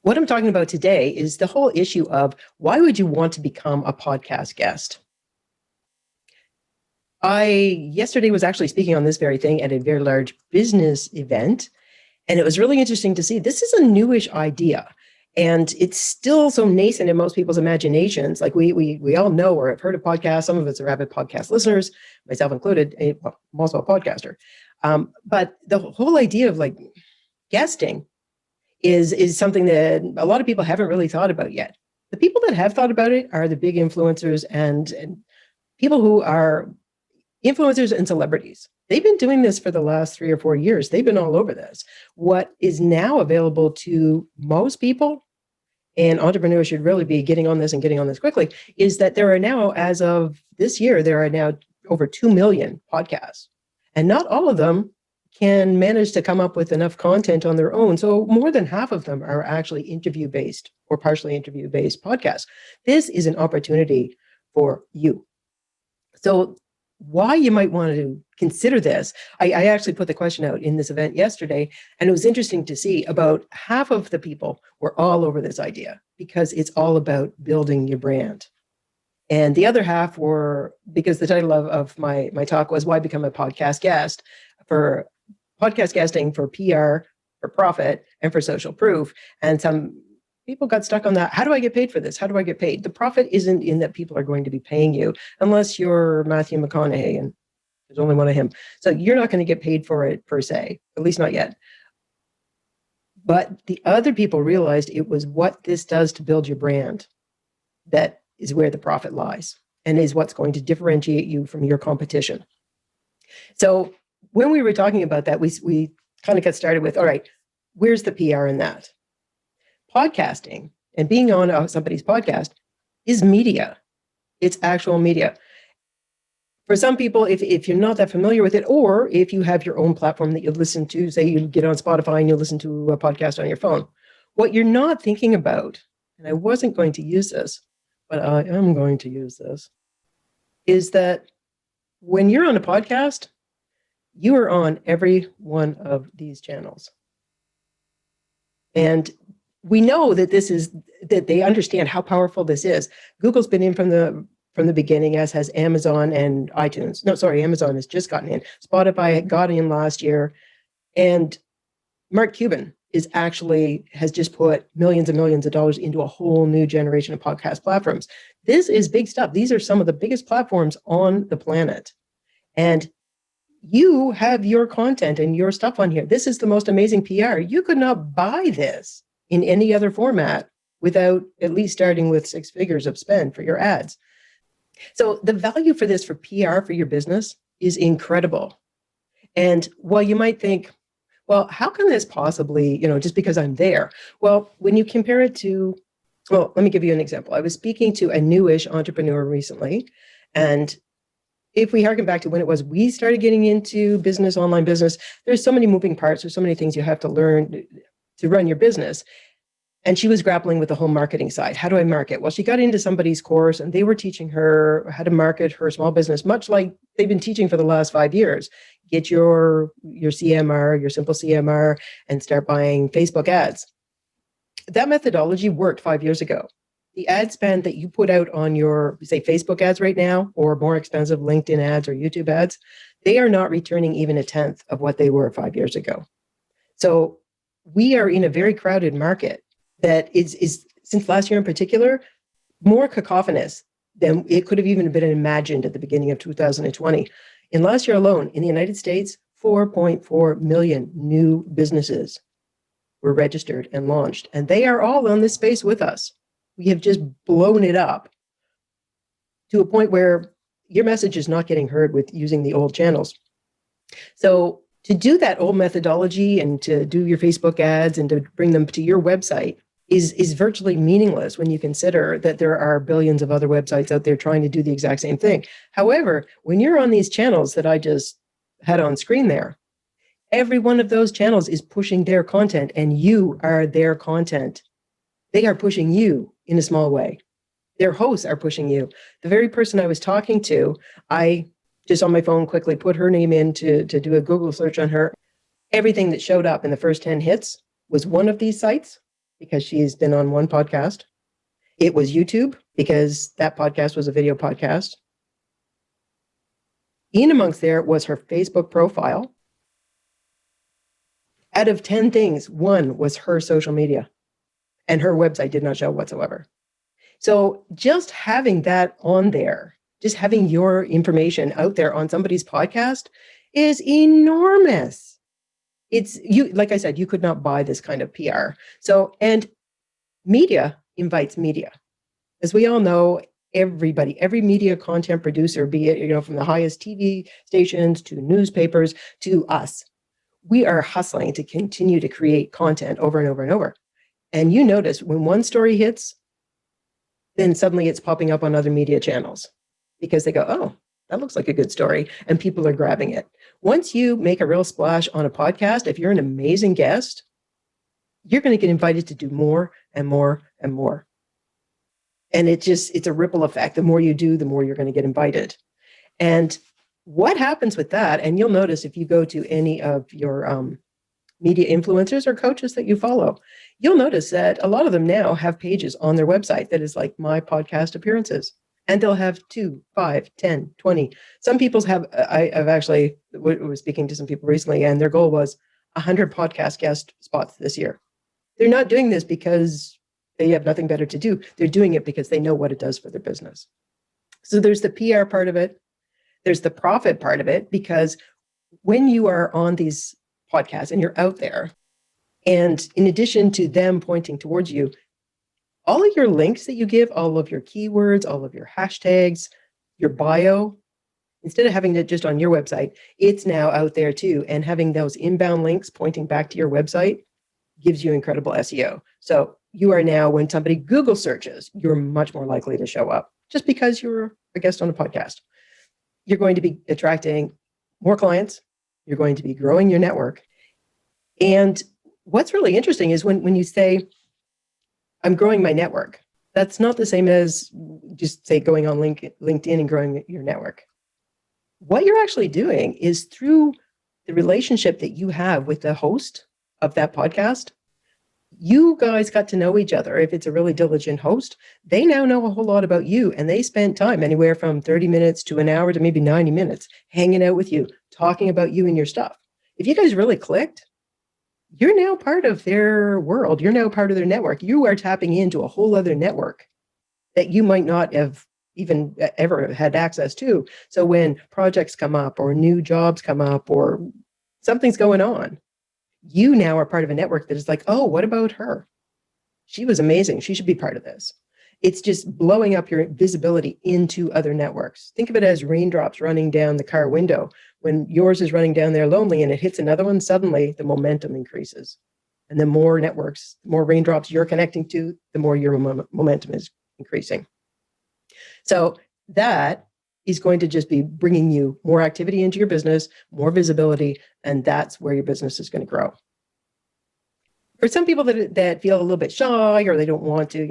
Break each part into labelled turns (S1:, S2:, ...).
S1: What I'm talking about today is the whole issue of why would you want to become a podcast guest? I yesterday was actually speaking on this very thing at a very large business event, and it was really interesting to see this is a newish idea. And it's still so nascent in most people's imaginations. Like we all know or have heard of podcasts. Some of us are avid podcast listeners, myself included. Well, I'm also a podcaster. But the whole idea of like guesting is something that a lot of people haven't really thought about yet. The people that have thought about it are the big influencers and people who are influencers and celebrities. They've been doing this for the last 3 or 4 years. They've been all over this. What is now available to most people, and entrepreneurs should really be getting on this and getting on this quickly, is that there are now, as of this year, there are now over 2 million podcasts. And not all of them can manage to come up with enough content on their own. So more than half of them are actually interview-based or partially interview-based podcasts. This is an opportunity for you. So why you might want to consider this, I actually put the question out in this event yesterday, and it was interesting to see about half of the people were all over this idea because it's all about building your brand. And the other half were, because the title of my talk was Why Become a Podcast Guest, for podcast guesting for PR, for profit, and for social proof. And some people got stuck on that. How do I get paid for this? How do I get paid? The profit isn't in that people are going to be paying you unless you're Matthew McConaughey, and there's only one of him. So you're not going to get paid for it per se, at least not yet. But the other people realized it was what this does to build your brand that is where the profit lies and is what's going to differentiate you from your competition. So when we were talking about that, we kind of got started with, all right, where's the PR in that? Podcasting and being on somebody's podcast is media. It's actual media. For some people, if you're not that familiar with it, or if you have your own platform that you listen to, say you get on Spotify and you listen to a podcast on your phone, what you're not thinking about, and I wasn't going to use this, but I am going to use this, is that when you're on a podcast, you are on every one of these channels. And we know that that they understand how powerful this is. Google's been in from the beginning, as has Amazon and iTunes. No, sorry, Amazon has just gotten in. Spotify got in last year. And Mark Cuban has just put millions and millions of dollars into a whole new generation of podcast platforms. This is big stuff. These are some of the biggest platforms on the planet. And you have your content and your stuff on here. This is the most amazing PR. You could not buy this in any other format without at least starting with 6 figures of spend for your ads. So the value for this for PR for your business is incredible. And while you might think, well, how can this possibly, just because I'm there? Well, when you compare it to, well, let me give you an example. I was speaking to a newish entrepreneur recently, and if we harken back to when it was we started getting into business, online business, there's so many moving parts. There's so many things you have to learn to run your business. And she was grappling with the whole marketing side. How do I market? Well, she got into somebody's course and they were teaching her how to market her small business, much like they've been teaching for the last 5 years. Get your CMR, your simple CMR, and start buying Facebook ads. That methodology worked 5 years ago. The ad spend that you put out on your, say, Facebook ads right now, or more expensive LinkedIn ads or YouTube ads, they are not returning even a tenth of what they were 5 years ago. So we are in a very crowded market that is since last year in particular, more cacophonous than it could have even been imagined at the beginning of 2020. In last year alone, in the United States, 4.4 million new businesses were registered and launched, and they are all on this space with us. We have just blown it up to a point where your message is not getting heard with using the old channels. So to do that old methodology and to do your Facebook ads and to bring them to your website is virtually meaningless when you consider that there are billions of other websites out there trying to do the exact same thing. However, when you're on these channels that I just had on screen there, every one of those channels is pushing their content and you are their content. They are pushing you in a small way. Their hosts are pushing you. The very person I was talking to, I just on my phone quickly put her name in to do a Google search on her. Everything that showed up in the first 10 hits was one of these sites because she's been on one podcast. It was YouTube because that podcast was a video podcast. In amongst there was her Facebook profile. Out of 10 things, one was her social media, and her website did not show whatsoever. So just having that on there, just having your information out there on somebody's podcast is enormous. It's you, like I said, you could not buy this kind of PR. So, and media invites media. As we all know, everybody, every media content producer, be it, from the highest TV stations to newspapers to us, we are hustling to continue to create content over and over and over. And you notice when one story hits, then suddenly it's popping up on other media channels because they go, oh, that looks like a good story. And people are grabbing it. Once you make a real splash on a podcast, if you're an amazing guest, you're going to get invited to do more and more and more. And it's a ripple effect. The more you do, the more you're going to get invited. And what happens with that, and you'll notice if you go to any of your media influencers or coaches that you follow, you'll notice that a lot of them now have pages on their website that is like my podcast appearances. And they'll have 2, 5, 10, 20. Some people's have, I've actually was speaking to some people recently, and their goal was 100 podcast guest spots this year. They're not doing this because they have nothing better to do. They're doing it because they know what it does for their business. So there's the PR part of it. There's the profit part of it, because when you are on these podcasts and you're out there, and in addition to them pointing towards you, all of your links that you give, all of your keywords, all of your hashtags, your bio, instead of having it just on your website, it's now out there too. And having those inbound links pointing back to your website gives you incredible SEO. So you are now, when somebody Google searches, you're much more likely to show up just because you're a guest on a podcast. You're going to be attracting more clients. You're going to be growing your network. And what's really interesting is when you say, I'm growing my network, that's not the same as just say going on LinkedIn and growing your network. What you're actually doing is through the relationship that you have with the host of that podcast, you guys got to know each other. If it's a really diligent host, they now know a whole lot about you, and they spent time anywhere from 30 minutes to an hour to maybe 90 minutes hanging out with you, talking about you and your stuff. If you guys really clicked, you're now part of their world. You're now part of their network. You are tapping into a whole other network that you might not have even ever had access to. So when projects come up or new jobs come up or something's going on, you now are part of a network that is like, oh, what about her? She was amazing. She should be part of this. It's just blowing up your visibility into other networks. Think of it as raindrops running down the car window. When yours is running down there lonely and it hits another one, suddenly the momentum increases. And the more networks, the more raindrops you're connecting to, the more your momentum is increasing. So that is going to just be bringing you more activity into your business, more visibility, and that's where your business is going to grow. For some people that feel a little bit shy or they don't want to,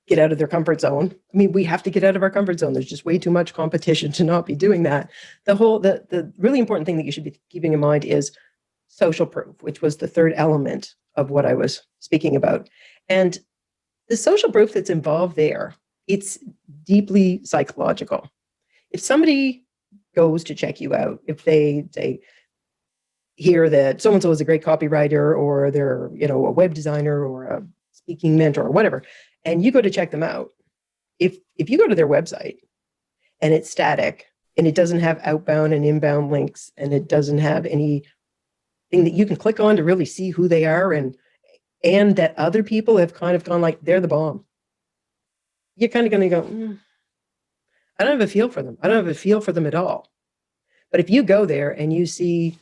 S1: get out of their comfort zone. I mean, we have to get out of our comfort zone. There's just way too much competition to not be doing that. The really important thing that you should be keeping in mind is social proof, which was the third element of what I was speaking about. And the social proof that's involved there, it's deeply psychological. If somebody goes to check you out, if they hear that so-and-so is a great copywriter or they're, a web designer or a speaking mentor or whatever, and you go to check them out, if you go to their website and it's static and it doesn't have outbound and inbound links and it doesn't have anything that you can click on to really see who they are and that other people have kind of gone like, they're the bomb, you're kind of going to go, I don't have a feel for them. I don't have a feel for them at all. But if you go there and you see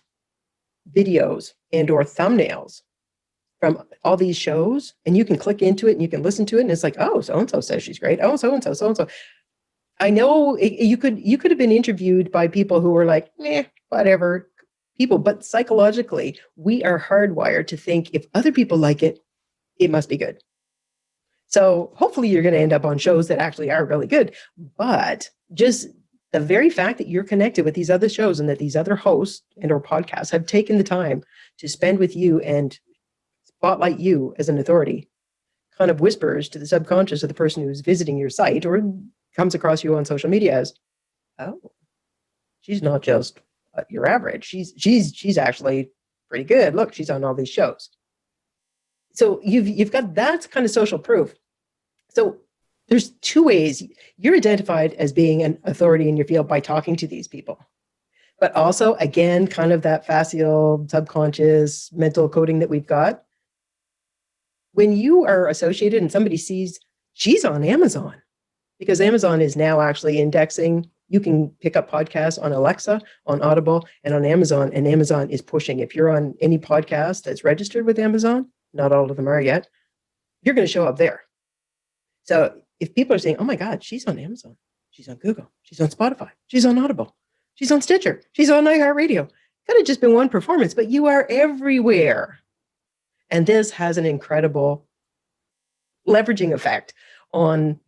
S1: videos and or thumbnails from all these shows, and you can click into it and you can listen to it, and it's like, oh, so-and-so says she's great. Oh, so-and-so. I know you could have been interviewed by people who were like, whatever people, but psychologically, we are hardwired to think if other people like it, it must be good. So hopefully you're going to end up on shows that actually are really good, but just the very fact that you're connected with these other shows and that these other hosts and or podcasts have taken the time to spend with you and spotlight you as an authority kind of whispers to the subconscious of the person who's visiting your site or comes across you on social media as, oh, she's not just your average. She's actually pretty good. Look, she's on all these shows. So you've got that kind of social proof. So there's two ways you're identified as being an authority in your field by talking to these people. But also, again, kind of that facile, subconscious, mental coding that we've got. When you are associated and somebody sees she's on Amazon, because Amazon is now actually indexing. You can pick up podcasts on Alexa, on Audible, and on Amazon, and Amazon is pushing. If you're on any podcast that's registered with Amazon, not all of them are yet, you're going to show up there. So if people are saying, oh my God, she's on Amazon, she's on Google, she's on Spotify, she's on Audible, she's on Stitcher, she's on iHeartRadio, could have just been one performance, but you are everywhere. And this has an incredible leveraging effect on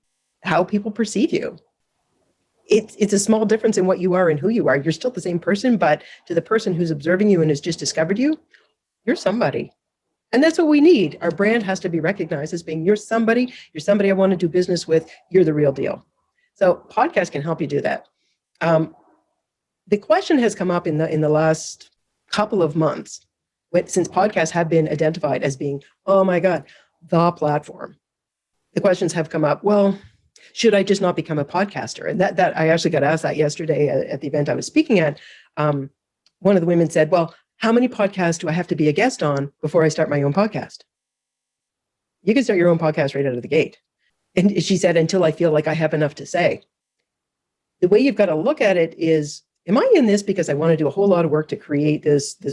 S1: how people perceive you. It's a small difference in what you are and who you are. You're still the same person, but to the person who's observing you and has just discovered you, you're somebody. And that's what we need. Our brand has to be recognized as being, you're somebody I want to do business with, you're the real deal. So podcasts can help you do that. The question has come up in the last couple of months, since podcasts have been identified as being, oh my God, the platform. The questions have come up, well, should I just not become a podcaster? And that I actually got asked that yesterday at the event I was speaking at. One of the women said, well, how many podcasts do I have to be a guest on before I start my own podcast? You can start your own podcast right out of the gate. And she said, until I feel like I have enough to say. The way you've got to look at it is, am I in this because I want to do a whole lot of work to create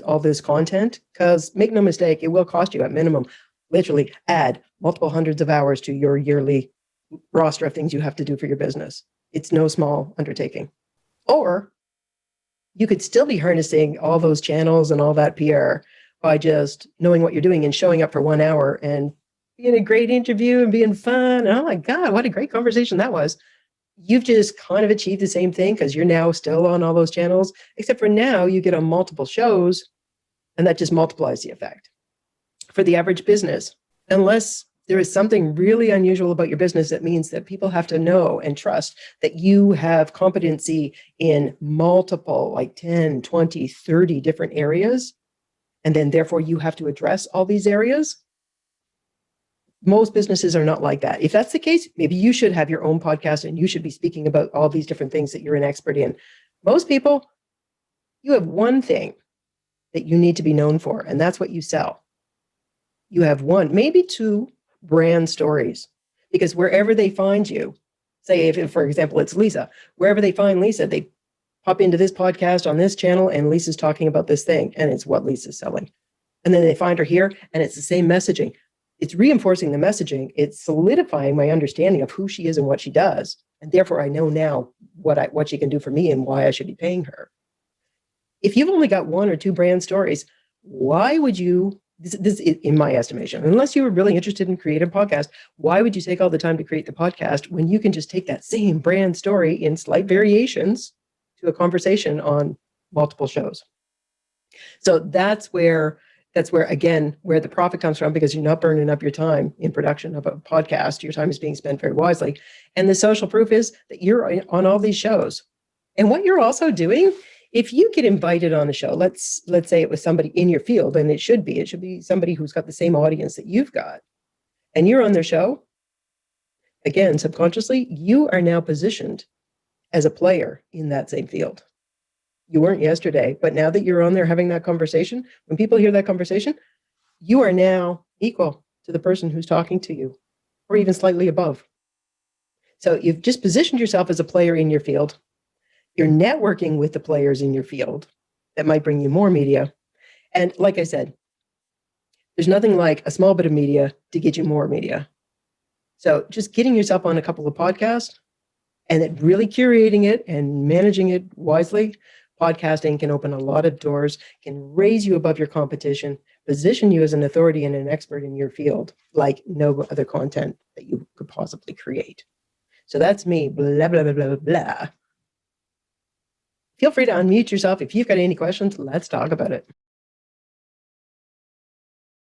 S1: all this content? Because make no mistake, it will cost you at minimum, literally add multiple hundreds of hours to your yearly roster of things you have to do for your business. It's no small undertaking. Or you could still be harnessing all those channels and all that PR by just knowing what you're doing and showing up for 1 hour and being a great interview and being fun. Oh my God, what a great conversation that was. You've just kind of achieved the same thing because you're now still on all those channels, except for now you get on multiple shows and that just multiplies the effect. For the average business, unless there is something really unusual about your business that means that people have to know and trust that you have competency in multiple, like 10, 20, 30 different areas, and then therefore you have to address all these areas. Most businesses are not like that. If that's the case, maybe you should have your own podcast and you should be speaking about all these different things that you're an expert in. Most people, you have one thing that you need to be known for, and that's what you sell. You have one, maybe two brand stories, because wherever they find you, say if for example it's Lisa, wherever they find Lisa, they pop into this podcast on this channel and Lisa's talking about this thing and it's what Lisa's selling, and then they find her here and it's the same messaging. It's reinforcing the messaging. It's solidifying my understanding of who she is and what she does, and therefore I know now what she can do for me and why I should be paying her. If you've only got one or two brand stories, why would you, this in my estimation, unless you were really interested in creating a podcast, why would you take all the time to create the podcast when you can just take that same brand story in slight variations to a conversation on multiple shows? So that's where again, where the profit comes from, because you're not burning up your time in production of a podcast. Your time is being spent very wisely. And the social proof is that you're on all these shows. And what you're also doing, if you get invited on a show, let's say it was somebody in your field, and it should be somebody who's got the same audience that you've got, and you're on their show, again, subconsciously, you are now positioned as a player in that same field. You weren't yesterday, but now that you're on there having that conversation, when people hear that conversation, you are now equal to the person who's talking to you, or even slightly above. So you've just positioned yourself as a player in your field. You're networking with the players in your field that might bring you more media. And like I said, there's nothing like a small bit of media to get you more media. So just getting yourself on a couple of podcasts and then really curating it and managing it wisely, podcasting can open a lot of doors, can raise you above your competition, position you as an authority and an expert in your field like no other content that you could possibly create. So that's me, blah, blah, blah, blah, blah. Feel free to unmute yourself. If you've got any questions, let's talk about it.